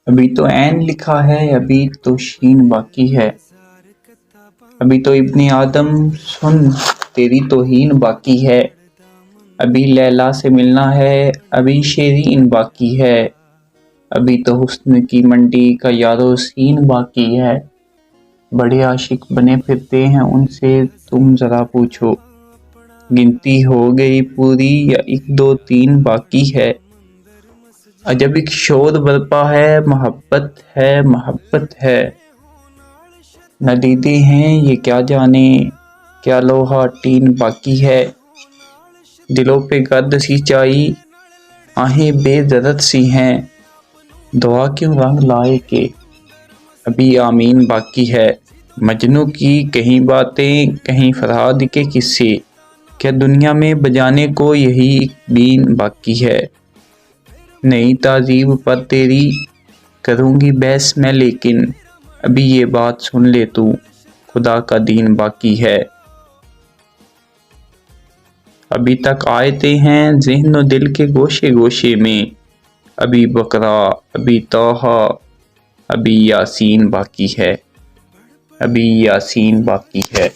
ابھی تو عین لکھا ہے، ابھی تو شین باقی ہے، ابھی تو ابن آدم سن تیری توہین باقی ہے، ابھی لیلا سے ملنا ہے، ابھی شیرین باقی ہے، ابھی تو حسن کی منڈی کا یادو سین باقی ہے، بڑے عاشق بنے پھرتے ہیں ان سے تم ذرا پوچھو، گنتی ہو گئی پوری یا ایک دو تین باقی ہے، عجب ایک شور برپا ہے، محبت ہے، نہ دیتے ہیں یہ کیا جانے کیا لوہا ٹین باقی ہے، دلوں پہ گرد سی چائی آہیں بے درد سی ہیں، دعا کیوں رنگ لائے کہ ابھی آمین باقی ہے، مجنوں کی کہیں باتیں کہیں فرہاد کے قصے، کیا دنیا میں بجانے کو یہی ایک بین باقی ہے، نئی تہذیب پر تیری کروں گی بحث میں لیکن ابھی یہ بات سن لے تو خدا کا دین باقی ہے، ابھی تک آیتیں ہیں ذہن و دل کے گوشے گوشے میں، ابھی بقرہ ابھی طٰہٰ ابھی یاسین باقی ہے، ابھی یاسین باقی ہے۔